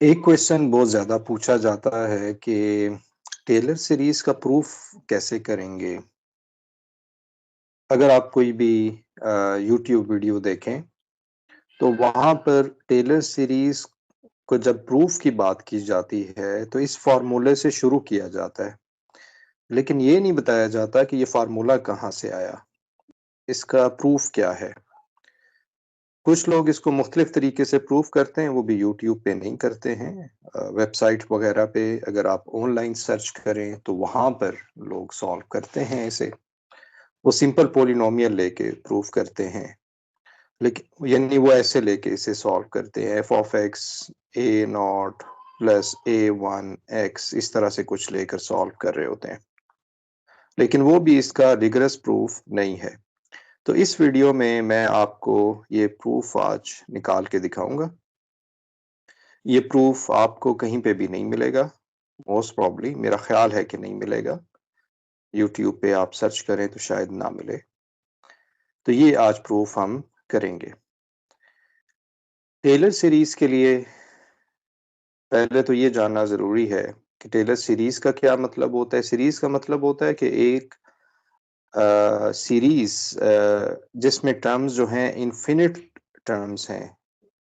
एक क्वेश्चन बहुत ज़्यादा पूछा जाता है कि टेलर सीरीज़ का प्रूफ कैसे करेंगे? अगर आप कोई भी यूट्यूब वीडियो देखें, तो वहाँ पर टेलर सीरीज़ को जब प्रूफ की बात की जाती है, तो इस फ़ॉर्मूले से शुरू किया जाता है। लेकिन ये नहीं बताया जाता कि ये फ़ॉर्मूला कहाँ से आया? इसका प्रूफ क्या है? कुछ लोग इसको मुख्तलिफ तरीके से प्रूव करते हैं, वो भी यूट्यूब पे नहीं करते हैं। वेबसाइट वगैरह पे अगर आप ऑनलाइन सर्च करें, तो वहाँ पर लोग सॉल्व करते हैं इसे। वो सिंपल पॉलिनोमियल लेके प्रूव करते हैं। लेकिन यानी वो ऐसे लेके इसे सॉल्व करते हैं, F of x A not plus A one x, इस तरह से कुछ लेकर सॉल्व कर रहे होते हैं। लेकिन वो भी इसका रिगरस प्रूफ नहीं है। तो इस वीडियो में मैं आपको ये प्रूफ आज निकाल के दिखाऊंगा। ये प्रूफ आपको कहीं पे भी नहीं मिलेगा, मोस्ट प्रॉब्ली, मेरा ख्याल है कि नहीं मिलेगा। यूट्यूब पे आप सर्च करें तो शायद ना मिले। तो ये आज प्रूफ हम करेंगे। टेलर सीरीज के लिए पहले तो ये जानना ज़रूरी है कि टेलर सीरीज का क्या मतलब होता है। सीरीज का मतलब होता है कि एक सीरीज जिसमें टर्म्स जो हैं इनफिनिट टर्म्स हैं,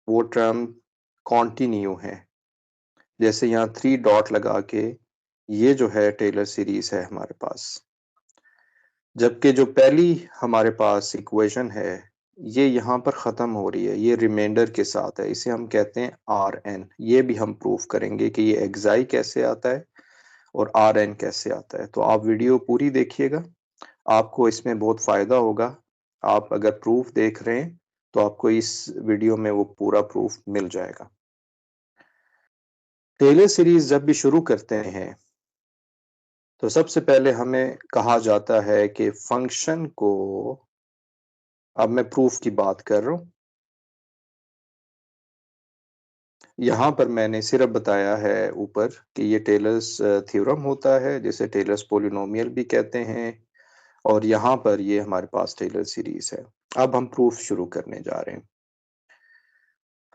वो टर्म कॉन्टिन्यू हैं। जैसे यहाँ 3 डॉट लगा के ये जो है टेलर सीरीज है हमारे पास। जबकि जो पहली हमारे पास इक्वेशन है, ये यहाँ पर ख़त्म हो रही है, ये रिमाइंडर के साथ है, इसे हम कहते हैं आर एन। ये भी हम प्रूफ करेंगे कि ये एक्साई कैसे आता है और आर एन कैसे आता है। तो आप वीडियो पूरी देखिएगा, आपको इसमें बहुत फ़ायदा होगा। आप अगर प्रूफ देख रहे हैं तो आपको इस वीडियो में वो पूरा प्रूफ मिल जाएगा। टेलर सीरीज जब भी शुरू करते हैं, तो सबसे पहले हमें कहा जाता है कि फंक्शन को, अब मैं प्रूफ की बात कर रहा हूँ, यहाँ पर मैंने सिर्फ बताया है ऊपर कि ये टेलर्स थ्योरम होता है, जिसे टेलर्स पोलिनोमियल भी कहते हैं, और यहाँ पर ये हमारे पास टेलर सीरीज है। अब हम प्रूफ शुरू करने जा रहे हैं।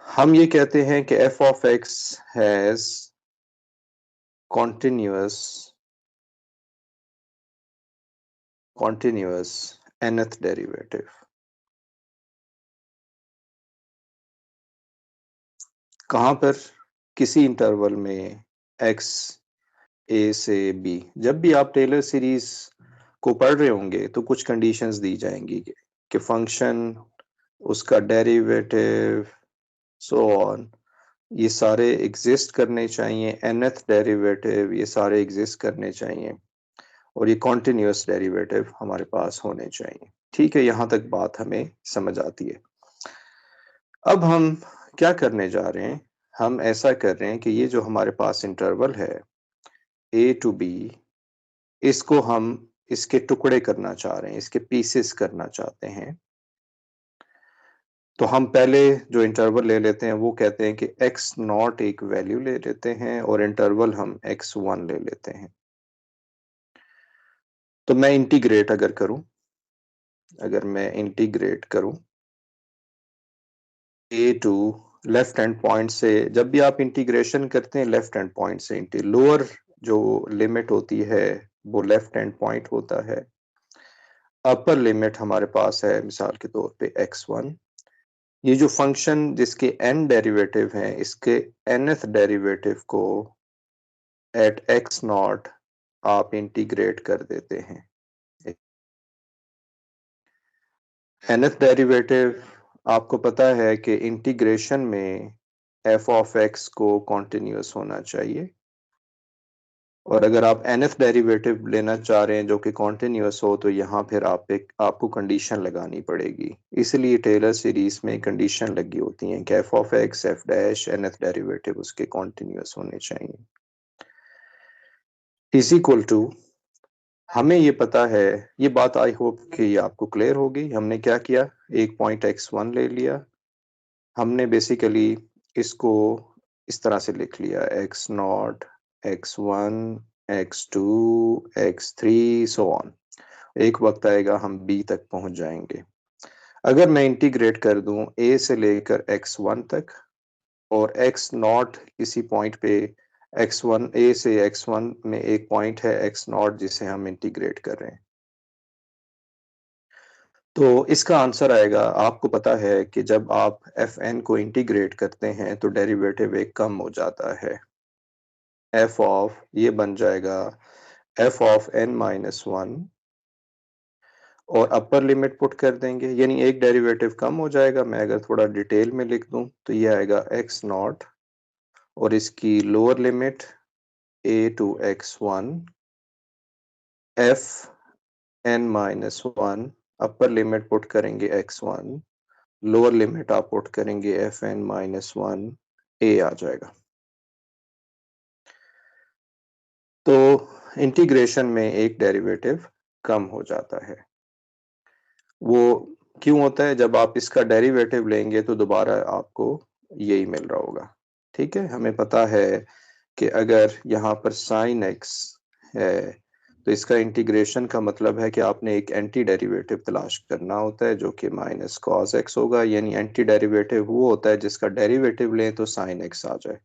हम ये कहते हैं कि F of x has continuous continuous nth derivative. कहाँ पर? किसी इंटरवल में x ए से बी। जब भी आप टेलर सीरीज को पढ़ रहे होंगे तो कुछ कंडीशंस दी जाएंगी कि फंक्शन, उसका डेरिवेटिव, सो ऑन, ये सारे एग्जिस्ट करने चाहिए, nth डेरिवेटिव ये सारे एग्जिस्ट करने चाहिए, और ये कॉन्टिन्यूअस डेरिवेटिव हमारे पास होने चाहिए। ठीक है, यहाँ तक बात हमें समझ आती है। अब हम क्या करने जा रहे हैं? हम ऐसा कर रहे हैं कि ये जो हमारे पास इंटरवल है ए टू बी, इसको हम इसके टुकड़े करना चाह रहे हैं, इसके पीसेस करना चाहते हैं। तो हम पहले जो इंटरवल ले लेते हैं वो कहते हैं कि एक्स नॉट एक वैल्यू ले लेते हैं, और इंटरवल हम x1 ले लेते हैं। तो मैं इंटीग्रेट अगर मैं इंटीग्रेट करूं ए टू लेफ्ट हैंड पॉइंट से, जब भी आप इंटीग्रेशन करते हैं लेफ्ट हैंड पॉइंट से, लोअर जो लिमिट होती है वो लेफ्ट हैंड पॉइंट होता है, अपर लिमिट हमारे पास है मिसाल के तौर पे x1। ये जो फंक्शन जिसके n डेरिवेटिव हैं, इसके nth डेरिवेटिव को एट x नॉट आप इंटीग्रेट कर देते हैं। nth डेरिवेटिव, आपको पता है कि इंटीग्रेशन में f ऑफ x को कॉन्टिन्यूअस होना चाहिए, और अगर आप nth डेरिवेटिव लेना चाह रहे हैं जो कि कॉन्टिन्यूअस हो, तो यहाँ फिर आपको कंडीशन लगानी पड़ेगी। इसलिए टेलर सीरीज में कंडीशन लगी होती हैं कि f of x f dash nth derivative उसके कॉन्टिन्यूअस होने चाहिए। इज इक्वल टू, हमें ये पता है, ये बात आई होप कि ये आपको क्लियर होगी। हमने क्या किया, एक पॉइंट x1 ले लिया, हमने बेसिकली इसको इस तरह से लिख लिया, x naught, x1, x2, x3, so on. एक वक्त आएगा हम b तक पहुंच जाएंगे। अगर मैं इंटीग्रेट कर दूं a से लेकर x1 तक, और एक्स नॉट किसी पॉइंट पे x1 a से x1 में एक पॉइंट है x नॉट जिसे हम इंटीग्रेट कर रहे हैं। तो इसका आंसर आएगा, आपको पता है कि जब आप fn को इंटीग्रेट करते हैं तो डेरिवेटिव एक कम हो जाता है। f ऑफ ये बन जाएगा f of n minus one और अपर लिमिट पुट कर देंगे, यानी एक डेरिवेटिव कम हो जाएगा। मैं अगर थोड़ा डिटेल में लिख दूं तो ये आएगा x नॉट और इसकी lower limit a to x1 f n minus one, upper limit put करेंगे x1, लोअर लिमिट आप पुट करेंगे F N minus one, A आ जाएगा। तो इंटीग्रेशन में एक डेरिवेटिव कम हो जाता है। वो क्यों होता है? जब आप इसका डेरिवेटिव लेंगे तो दोबारा आपको यही मिल रहा होगा। ठीक है, हमें पता है कि अगर यहाँ पर साइन एक्स है तो इसका इंटीग्रेशन का मतलब है कि आपने एक एंटी डेरिवेटिव तलाश करना होता है जो कि माइनस कॉस एक्स होगा, यानी एंटी डेरिवेटिव वो होता है जिसका डेरिवेटिव लें तो साइन एक्स आ जाए।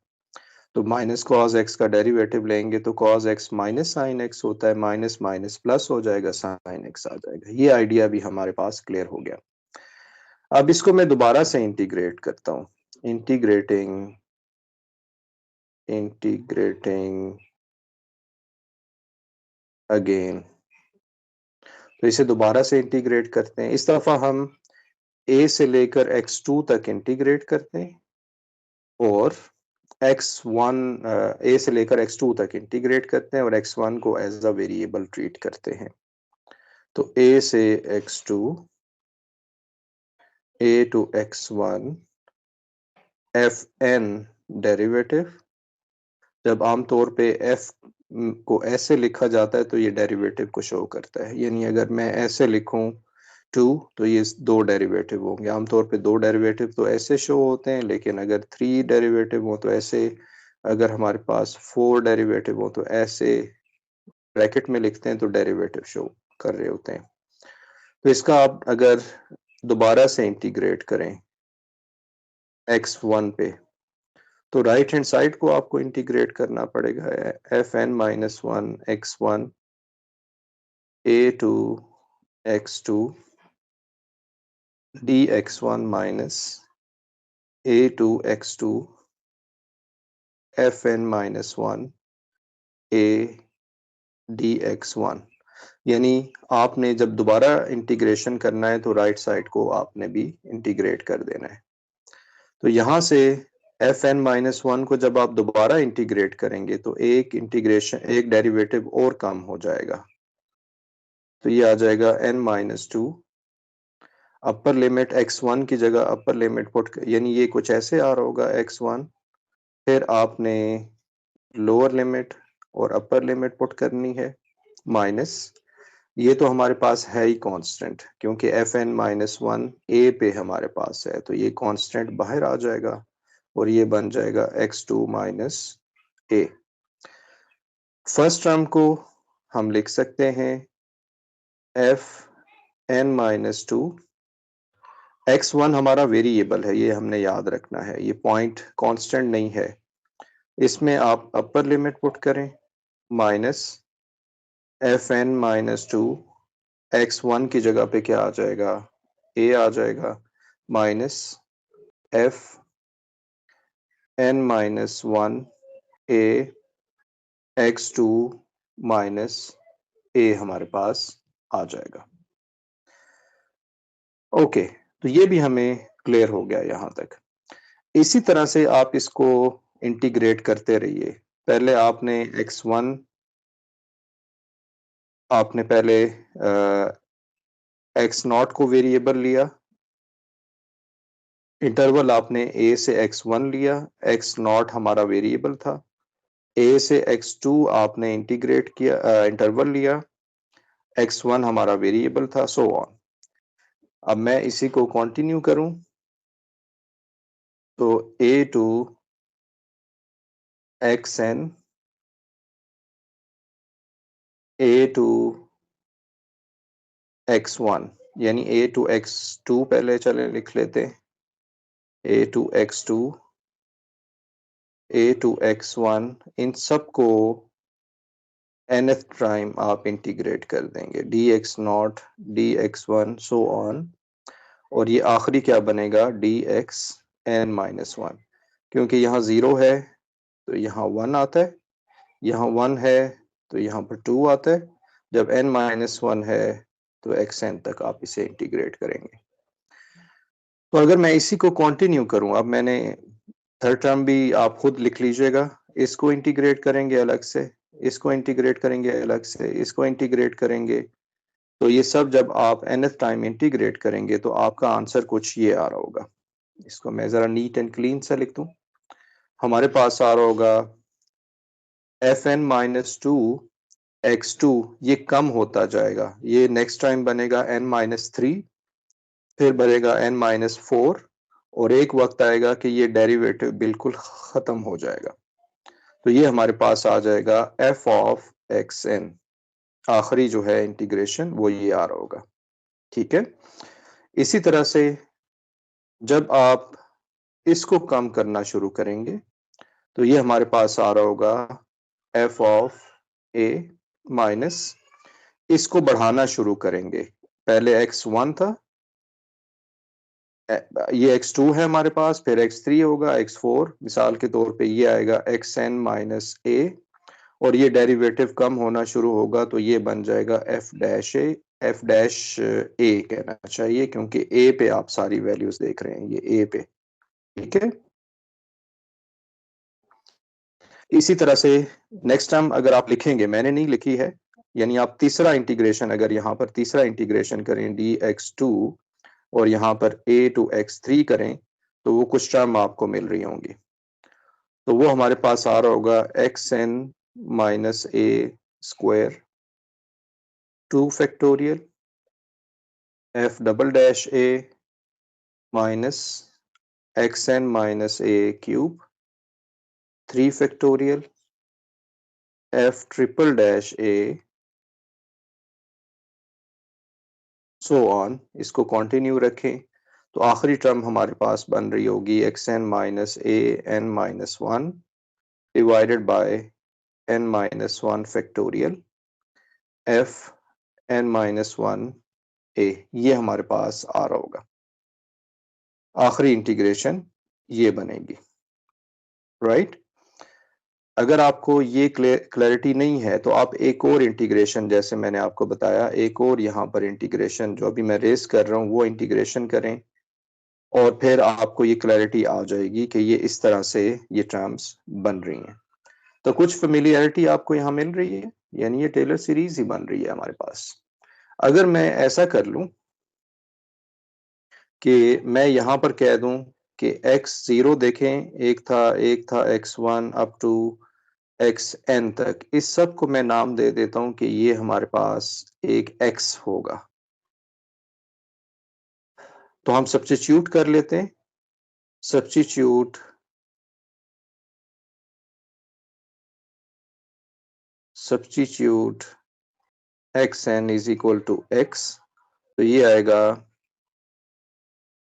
तो माइनस कॉस एक्स का डेरिवेटिव लेंगे तो cos x minus sine x होता है, माइनस माइनस प्लस हो जाएगा, साइन एक्स आ जाएगा। ये आइडिया भी हमारे पास क्लियर हो गया। अब इसको मैं दोबारा से इंटीग्रेट करता हूँ। इंटीग्रेटिंग इंटीग्रेटिंग अगेन, तो इसे दोबारा से इंटीग्रेट करते हैं। इस दफा हम a से लेकर x2 तक इंटीग्रेट करते हैं और x1 a से लेकर x2 तक इंटीग्रेट करते हैं और x1 को एज अ वेरिएबल ट्रीट करते हैं। तो a से x2, a to x1, fn derivative. जब आमतौर पे f को ऐसे लिखा जाता है तो ये डेरिवेटिव को शो करता है, यानी अगर मैं ऐसे लिखूं 2 तो ये दो डेरिवेटिव होंगे। आमतौर पे दो डेरिवेटिव तो ऐसे शो होते हैं, लेकिन अगर 3 डेरिवेटिव हो तो ऐसे, अगर हमारे पास 4 डेरिवेटिव हो तो ऐसे ब्रैकेट में लिखते हैं तो डेरिवेटिव शो कर रहे होते हैं। तो इसका आप अगर दोबारा से इंटीग्रेट करें x1 पे तो राइट हैंड साइड को आपको इंटीग्रेट करना पड़ेगा। F N minus one X one, A to X two, D X one minus A to X two, F N minus one, A D X one. यानी आपने जब दोबारा इंटीग्रेशन करना है तो राइट साइड को आपने भी इंटीग्रेट कर देना है। तो यहाँ से एफ एन माइनस वन को जब आप दोबारा इंटीग्रेट करेंगे तो एक डेरिवेटिव और कम हो जाएगा। तो ये आ जाएगा n minus two, upper limit x1 की जगह अपर लिमिट पुट, यानी ये कुछ ऐसे आ रहा होगा x1, फिर आपने लोअर लिमिट और अपर लिमिट पुट करनी है माइनस, ये तो हमारे पास है ही कांस्टेंट, क्योंकि एफ एन माइनस वन ए पे हमारे पास है तो ये कांस्टेंट बाहर आ जाएगा और ये बन जाएगा x2 माइनस ए। फर्स्ट टर्म को हम लिख सकते हैं F N minus two, x1 हमारा वेरिएबल है, ये हमने याद रखना है, ये पॉइंट कांस्टेंट नहीं है। इसमें आप अपर लिमिट पुट करें minus F N minus two, x1 की जगह पे क्या आ जाएगा, a आ जाएगा, minus F N minus one A x2 minus a हमारे पास आ जाएगा। ओके, तो ये भी हमें क्लियर हो गया यहाँ तक। इसी तरह से आप इसको इंटीग्रेट करते रहिए। पहले आपने x1, आपने पहले एक्स नॉट को वेरिएबल लिया, इंटरवल आपने a से x1 लिया, x नॉट हमारा वेरिएबल था, a से x2 आपने इंटीग्रेट किया, इंटरवल लिया, x1 हमारा वेरिएबल था, सो ऑन। अब मैं इसी को कंटिन्यू करूं तो a to xn, a to x1, यानी a टू x2 पहले चले लिख लेते हैं, a to x2 A to x1, इन सब को nth टाइम आप इंटीग्रेट कर देंगे, dx0 dx1 सो ऑन, और ये आखिरी क्या बनेगा, dxn-1, क्योंकि यहाँ 0 है तो यहाँ 1 आता है, यहाँ 1 है तो यहाँ पर 2 आता है, जब n-1 है तो xn तक आप इसे इंटीग्रेट करेंगे। तो अगर मैं इसी को कंटिन्यू करूं, अब मैंने थर्ड टर्म भी आप खुद लिख लीजिएगा, इसको इंटीग्रेट करेंगे अलग से, इसको इंटीग्रेट करेंगे अलग से, इसको इंटीग्रेट करेंगे, तो ये सब जब आप nth टाइम इंटीग्रेट करेंगे तो आपका आंसर कुछ ये आ रहा होगा। इसको मैं जरा नीट एंड क्लीन सा लिख दूं। हमारे पास आ रहा होगा fn-2 x2, ये कम होता जाएगा, ये नेक्स्ट टाइम बनेगा n-3, फिर बनेगा n-4, और एक वक्त आएगा कि ये डेरिवेटिव बिल्कुल खत्म हो जाएगा, तो ये हमारे पास आ जाएगा f ऑफ xn, आखिरी जो है इंटीग्रेशन वो ये आ रहा होगा। ठीक है, इसी तरह से जब आप इसको कम करना शुरू करेंगे तो ये हमारे पास आ रहा होगा f ऑफ a माइनस, इसको बढ़ाना शुरू करेंगे, पहले x1 था, ये x2 है हमारे पास, फिर x3 होगा, x4, मिसाल के तौर पे ये आएगा xn माइनस a, और ये डेरिवेटिव कम होना शुरू होगा तो ये बन जाएगा f डैश a कहना चाहिए, क्योंकि a पे आप सारी वैल्यूज देख रहे हैं, ये a पे। ठीक है, इसी तरह से नेक्स्ट टर्म अगर आप लिखेंगे, मैंने नहीं लिखी है, यानी आप तीसरा इंटीग्रेशन, अगर यहाँ पर तीसरा इंटीग्रेशन करें dx2 और यहाँ पर a टू x3 करें तो वो कुछ टर्म आपको मिल रही होंगी, तो वो हमारे पास आ रहा होगा xn minus a square 2 factorial f double dash a minus xn minus a cube 3 factorial f triple dash a so on, इसको कंटिन्यू रखें, तो आखिरी टर्म हमारे पास बन रही होगी xn minus a n-1 divided by n-1 factorial f n-1 a, ये हमारे पास आ रहा होगा, आखिरी इंटीग्रेशन ये बनेगी, राइट। अगर आपको ये क्लैरिटी नहीं है तो आप एक और इंटीग्रेशन, जैसे मैंने आपको बताया, एक और यहाँ पर इंटीग्रेशन जो अभी मैं रेस कर रहा हूँ वो इंटीग्रेशन करें, और फिर आपको ये क्लैरिटी आ जाएगी कि ये इस तरह से ये टर्म्स बन रही हैं, तो कुछ फेमिलियरिटी आपको यहाँ मिल रही है, यानी ये टेलर सीरीज ही बन रही है हमारे पास। अगर मैं ऐसा कर लूं कि मैं यहाँ पर कह दूं कि x0 देखें, एक था x1 अप टू xn तक, इस सब को मैं नाम दे देता हूं कि ये हमारे पास एक x होगा, तो हम सब्स्टिट्यूट कर लेते हैं, substitute xn is equal to x, तो ये आएगा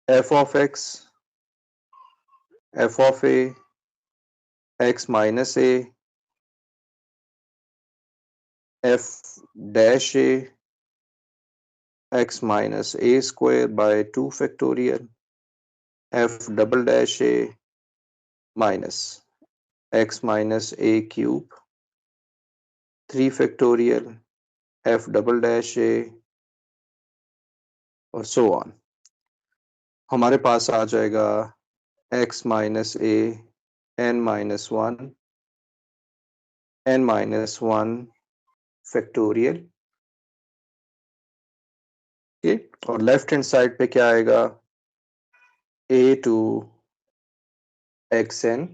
f of a x minus a f dash a x minus a square by 2 factorial f double dash a minus x minus a cube 3 factorial f double dash a, और so on, हमारे पास आ जाएगा x minus a n-1 factorial, ठीक, और left hand side पे क्या आएगा, a to xn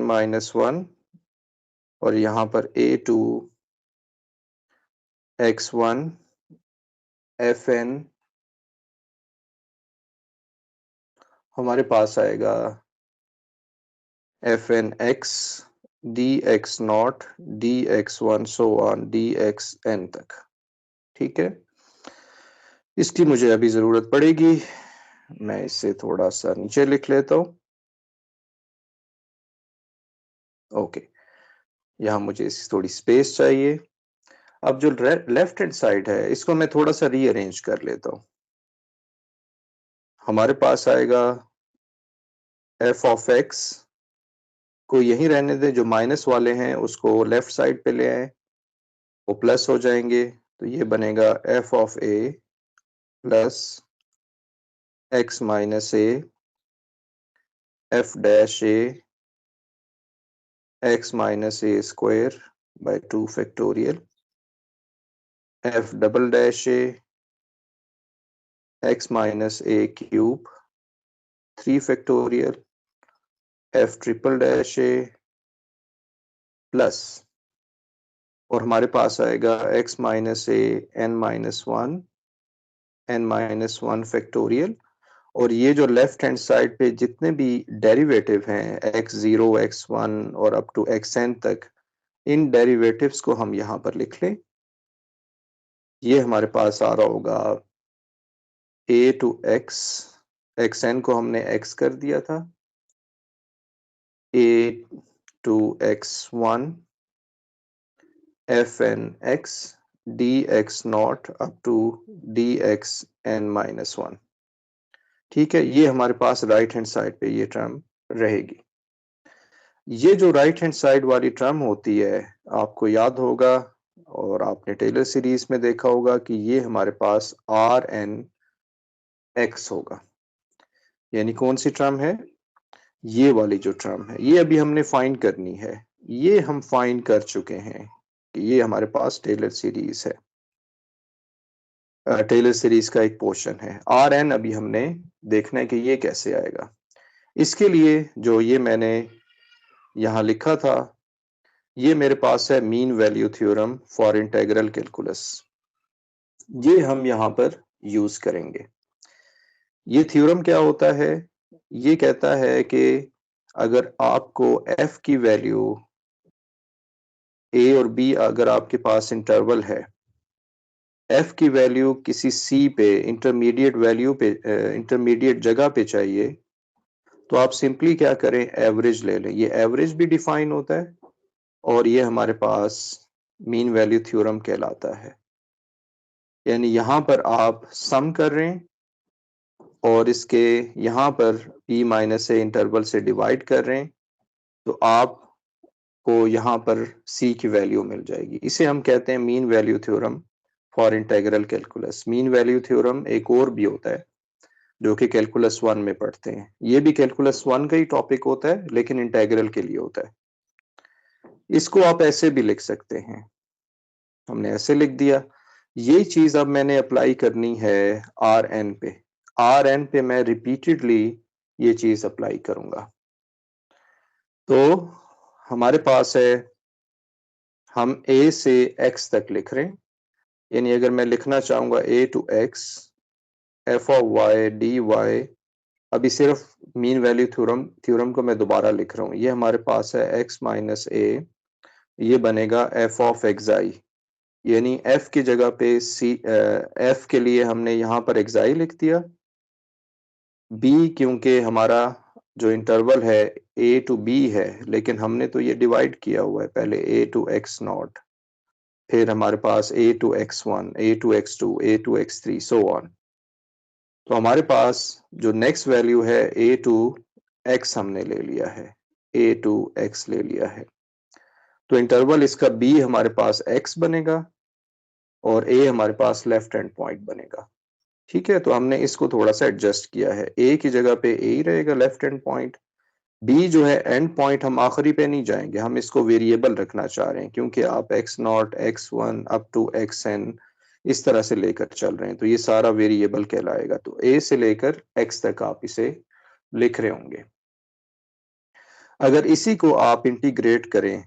minus 1, और यहाँ पर a टू x1 fn, हमारे पास आएगा fn x dx0 dx1 so on dxn तक। ठीक है, इसकी मुझे अभी जरूरत पड़ेगी, मैं इसे थोड़ा सा नीचे लिख लेता हूँ। ओके, यहाँ मुझे इसकी थोड़ी स्पेस चाहिए। अब जो लेफ्ट हैंड साइड है इसको मैं थोड़ा सा रीअरेंज कर लेता हूँ। हमारे पास आएगा एफ ऑफ एक्स को यहीं रहने दें, जो माइनस वाले हैं उसको लेफ्ट साइड पे ले आए, वो प्लस हो जाएंगे। तो ये बनेगा F of A plus X minus A F dash A X minus A square by 2 factorial F double dash A X minus A cube 3 factorial F triple dash A plus, और हमारे पास आएगा x minus A N minus one factorial. और ये जो left hand side पे जितने भी derivative हैं x0 x1 और अप टू xn तक, इन डेरिवेटिव्स को हम यहाँ पर लिख लें। ये हमारे पास आ रहा होगा a टू x, xn को हमने x कर दिया था, a to x1 fn x dx naught up to dxn minus one. ठीक है, ये हमारे पास राइट हैंड साइड पे ये टर्म रहेगी। ये जो राइट हैंड साइड वाली टर्म होती है, आपको याद होगा और आपने टेलर सीरीज में देखा होगा कि ये हमारे पास आर एन एक्स होगा। यानी कौन सी टर्म है? ये वाली जो टर्म है, ये अभी हमने फाइंड करनी है। ये हम फाइंड कर चुके हैं कि ये हमारे पास टेलर सीरीज है, टेलर सीरीज का एक पोर्शन है। आर एन अभी हमने देखना है कि ये कैसे आएगा। इसके लिए जो ये मैंने यहाँ लिखा था, ये मेरे पास है mean value theorem for integral calculus. ये हम यहाँ पर यूज करेंगे। ये थ्योरम क्या होता है? ये कहता है कि अगर आपको f की वैल्यू a और b, अगर आपके पास इंटरवल है, f की वैल्यू किसी c पे इंटरमीडिएट वैल्यू पे इंटरमीडिएट जगह पे चाहिए, तो आप सिंपली क्या करें, एवरेज ले लें। ये एवरेज भी डिफाइन होता है और ये हमारे पास मीन वैल्यू थ्योरम कहलाता है। यानी यहाँ पर आप सम कर रहे हैं और इसके यहाँ पर p माइनस ए इंटरवल से डिवाइड कर रहे हैं, तो आपको यहाँ पर c की वैल्यू मिल जाएगी। इसे हम कहते हैं mean value theorem for integral calculus. Mean value theorem एक और भी होता है जो कि कैलकुलस 1 में पढ़ते हैं। ये भी कैलकुलस 1 का ही टॉपिक होता है, लेकिन इंटेग्रल के लिए होता है। इसको आप ऐसे भी लिख सकते हैं, हमने ऐसे लिख दिया। ये चीज अब मैंने अप्लाई करनी है आर एन पे। आर एन पे मैं रिपीटेडली ये चीज अप्लाई करूंगा। तो हमारे पास है, हम a से x तक लिख रहे हैं। यानी अगर मैं लिखना चाहूंगा a to x f of y dy, अभी सिर्फ मीन वैल्यू थ्योरम को मैं दोबारा लिख रहा हूँ। ये हमारे पास है x माइनस a, ये बनेगा f ऑफ xi। यानी f की जगह पे f के लिए हमने यहाँ पर xi लिख दिया। b क्योंकि हमारा जो इंटरवल है a टू b है, लेकिन हमने तो ये डिवाइड किया हुआ है, पहले a टू x नॉट, फिर हमारे पास a to x1, a to x2, a to x3 so on. तो हमारे पास जो नेक्स्ट वैल्यू है a टू x हमने ले लिया है, a टू x ले लिया है। तो इंटरवल इसका b हमारे पास x बनेगा और a हमारे पास लेफ्ट हैंड पॉइंट बनेगा। ठीक है, तो हमने इसको थोड़ा सा एडजस्ट किया है। a की जगह पे a ही रहेगा लेफ्ट हैंड पॉइंट। b जो है एंड पॉइंट, हम आखिरी पे नहीं जाएंगे, हम इसको वेरिएबल रखना चाह रहे हैं, क्योंकि आप x naught x1 up to xn इस तरह से लेकर चल रहे हैं, तो ये सारा वेरिएबल कहलाएगा। तो a से लेकर x तक आप इसे लिख रहे होंगे। अगर इसी को आप इंटीग्रेट करें,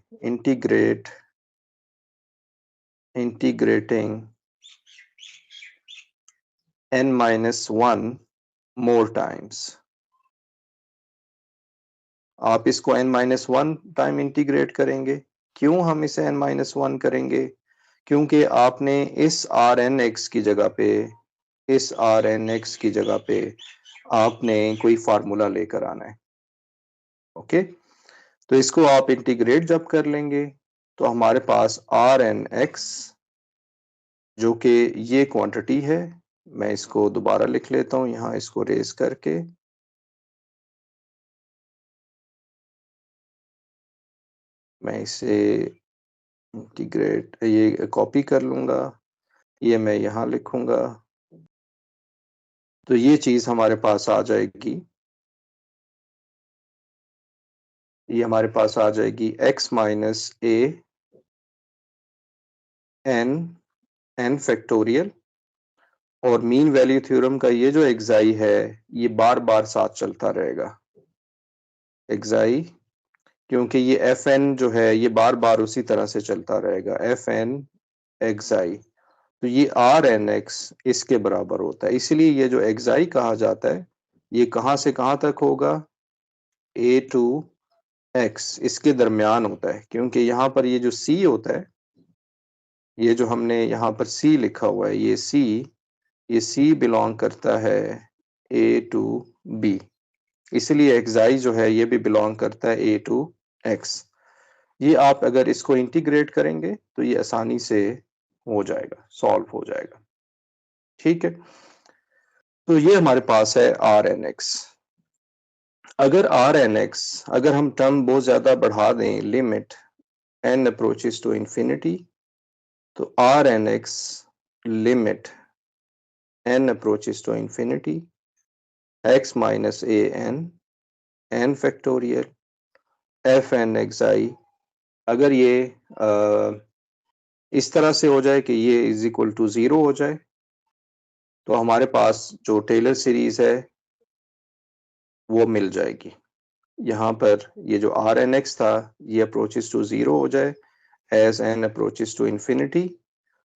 integrating n minus one more times, आप इसको n minus one time integrate करेंगे। क्यों हम इसे n माइनस वन करेंगे? क्योंकि आपने इस आर एन एक्स की जगह पे, इस आर एन एक्स की जगह पे आपने कोई फार्मूला लेकर आना है। ओके, तो इसको आप इंटीग्रेट जब कर लेंगे तो हमारे पास आर एन एक्स जो कि ये क्वांटिटी है, मैं इसको दोबारा लिख लेता हूँ यहाँ इसको रेज करके। मैं इसे इंटीग्रेट ये कॉपी कर लूंगा, ये मैं यहाँ लिखूंगा, तो ये चीज हमारे पास आ जाएगी। ये हमारे पास आ जाएगी x minus A N N factorial. और मीन वैल्यू थ्योरम का ये जो एक्साई है ये बार बार साथ चलता रहेगा, एक्साई, क्योंकि ये एफ एन जो है ये बार बार उसी तरह से चलता रहेगा, एफ एन एक्साई। तो ये आर एन एक्स इसके बराबर होता है, इसलिए ये जो एक्साई कहा जाता है ये कहाँ से कहाँ तक होगा, ए टू एक्स इसके दरमियान होता है, क्योंकि यहाँ पर ये जो सी होता है, ये जो हमने यहाँ पर सी लिखा हुआ है, ये सी बिलोंग करता है ए टू बी, इसलिए एक्साई जो है ये भी बिलोंग करता है ए टू एक्स। ये आप अगर इसको इंटीग्रेट करेंगे तो ये आसानी से हो जाएगा, सॉल्व हो जाएगा। ठीक है, तो ये हमारे पास है आर एन एक्स। अगर आर एन एक्स, अगर हम टर्म बहुत ज्यादा बढ़ा दें, limit N approaches to infinity, तो R N X limit n approaches to infinity x minus a n n factorial f n xi, अगर ये इस तरह से हो जाए कि ये इज इक्वल टू 0 हो जाए, तो हमारे पास जो टेलर सीरीज है वो मिल जाएगी। यहाँ पर ये जो आर एन एक्स था ये अप्रोचेस टू 0 हो जाए as N approaches to infinity,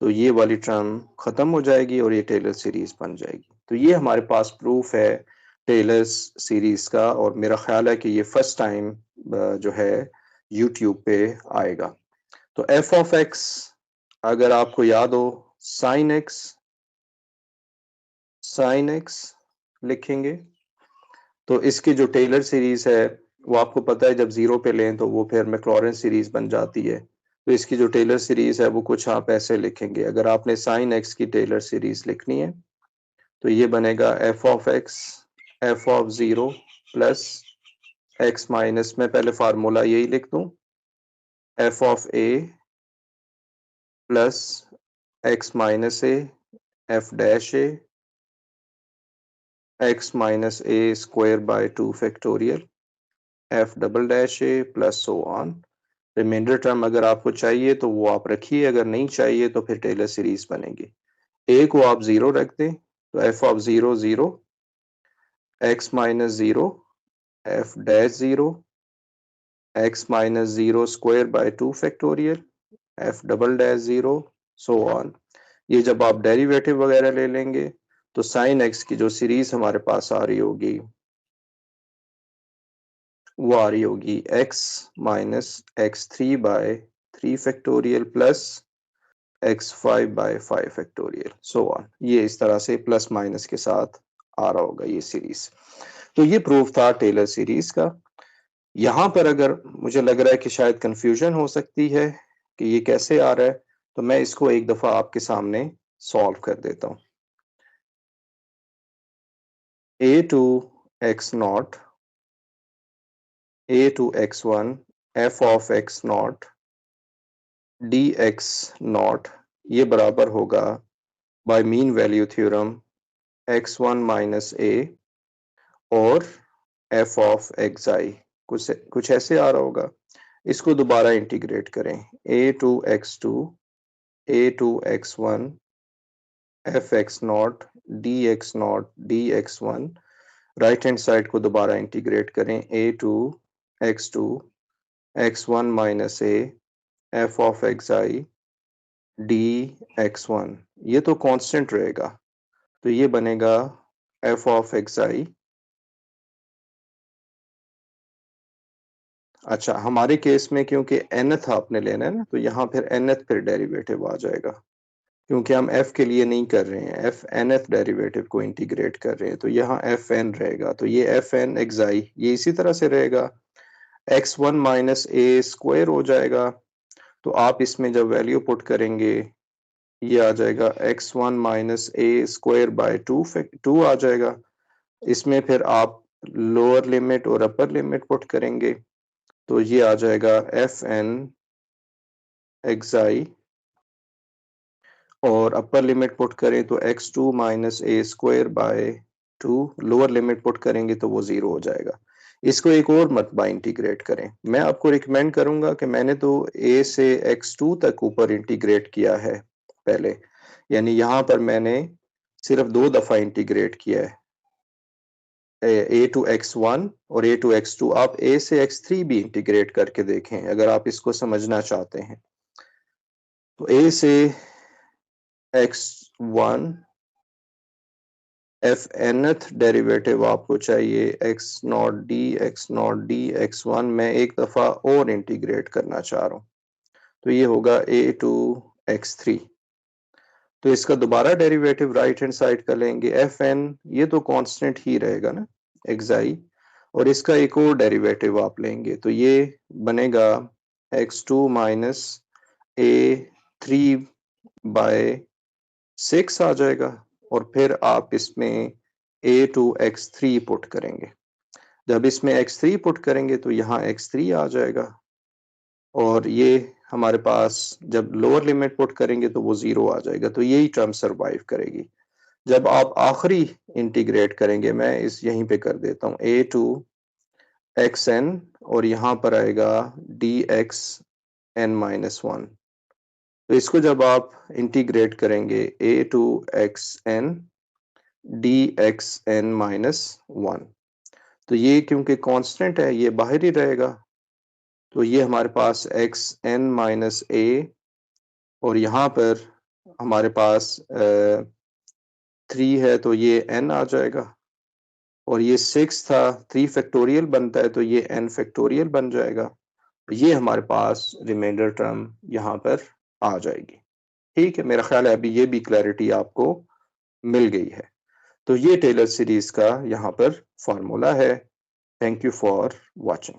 तो ये वाली टर्म खत्म हो जाएगी और ये टेलर सीरीज बन जाएगी। तो ये हमारे पास प्रूफ है टेलर्स सीरीज का, और मेरा ख्याल है कि ये फर्स्ट टाइम जो है यूट्यूब पे आएगा। तो एफ ऑफ एक्स, अगर आपको याद हो, साइन एक्स लिखेंगे, तो इसकी जो टेलर सीरीज है वो आपको पता है जब 0 पे लें तो वो फिर मैक्लॉरेन सीरीज बन जाती है। तो इसकी जो टेलर सीरीज है वो कुछ आप ऐसे लिखेंगे, अगर आपने साइन एक्स की टेलर सीरीज लिखनी है तो ये बनेगा F of X F of 0 plus X minus, मैं पहले फार्मूला यही लिख दूं, F of A plus X minus A F dash A X minus A square by 2 factorial F double dash A plus so on. Remainder term अगर आपको चाहिए तो वो आप रखिए, अगर नहीं चाहिए तो फिर टेलर सीरीज बनेगी। ए को आप 0 रख दें तो F of 0 0 x minus 0 F dash 0 x minus 0 square by 2 factorial F double dash 0 so on. ये जब आप डेरिवेटिव वगैरह ले लेंगे तो साइन एक्स की जो सीरीज हमारे पास आ रही होगी वो आ रही होगी X minus X three by 3 factorial plus X 5 by 5 factorial so on. ये इस तरह से प्लस माइनस के साथ आ रहा होगा ये सीरीज। तो ये प्रूफ था टेलर सीरीज का। यहाँ पर अगर मुझे लग रहा है कि शायद कंफ्यूजन हो सकती है कि ये कैसे आ रहा है, तो मैं इसको एक दफा आपके सामने सॉल्व कर देता हूँ। A to X naught a to x1 f of x naught dx नॉट, ये बराबर होगा by mean value theorem x1 minus a और f ऑफ xi, कुछ ऐसे आ रहा होगा। इसको दोबारा इंटीग्रेट करें, a to x2 a to x1 f x naught dx1, right hand side को दोबारा इंटीग्रेट करें, a to x2 x1 minus a f of xi dx1, ये तो कांस्टेंट रहेगा, तो ये बनेगा f ऑफ xi। अच्छा, हमारे केस में क्योंकि nth आपने लेना है ना, तो यहाँ फिर nth फिर डेरिवेटिव आ जाएगा, क्योंकि हम f के लिए नहीं कर रहे हैं, f nth डेरिवेटिव को इंटीग्रेट कर रहे हैं, तो यहाँ fn रहेगा, तो ये fn xi ये इसी तरह से रहेगा, x1 माइनस a स्क्वायर हो जाएगा। तो आप इसमें जब वैल्यू पुट करेंगे ये आ जाएगा x1 minus a square by 2 आ जाएगा। इसमें फिर आप लोअर लिमिट और अपर लिमिट पुट करेंगे तो ये आ जाएगा fn xi, और अपर लिमिट पुट करें तो x2 minus a square by 2, lower limit put करेंगे तो वो 0 हो जाएगा। इसको एक और मरतबा इंटीग्रेट करें। मैं आपको रिकमेंड करूंगा कि मैंने तो a से x2 तक ऊपर इंटीग्रेट किया है पहले, यानी यहाँ पर मैंने सिर्फ 2 दफ़ा इंटीग्रेट किया है, a टू x1 और a टू x2। आप a से x3 भी इंटीग्रेट करके देखें अगर आप इसको समझना चाहते हैं। तो a से x1 एफ nth डेरिवेटिव आपको चाहिए x नॉट डी x1 मैं एक दफ़ा और इंटीग्रेट करना चाह रहा हूँ, तो ये होगा a टू x3। तो इसका दोबारा डेरिवेटिव राइट हैंड साइड का लेंगे, fn ये तो कांस्टेंट ही रहेगा ना xi, और इसका एक और डेरिवेटिव आप लेंगे तो ये बनेगा x2 माइनस a3 बाय 6 आ जाएगा, और फिर आप इसमें a टू x3 पुट करेंगे। जब इसमें x3 पुट करेंगे तो यहाँ x3 आ जाएगा, और ये हमारे पास जब लोअर लिमिट पुट करेंगे तो वो 0 आ जाएगा, तो यही टर्म सरवाइव करेगी। जब आप आखिरी इंटीग्रेट करेंगे, मैं इस यहीं पे कर देता हूँ a टू xn, और यहाँ पर आएगा dxn माइनस 1। तो इसको जब आप इंटीग्रेट करेंगे a to xn dxn minus 1, तो ये क्योंकि कांस्टेंट है ये बाहर ही रहेगा, तो ये हमारे पास xn माइनस a, और यहाँ पर हमारे पास 3 है तो ये n आ जाएगा, और ये 6 था, 3 फैक्टोरियल बनता है तो ये n फैक्टोरियल बन जाएगा। ये हमारे पास रिमाइंडर टर्म यहाँ पर आ जाएगी। ठीक है, मेरा ख्याल है अभी ये भी क्लैरिटी आपको मिल गई है। तो ये टेलर सीरीज का यहाँ पर फार्मूला है। Thank you for watching.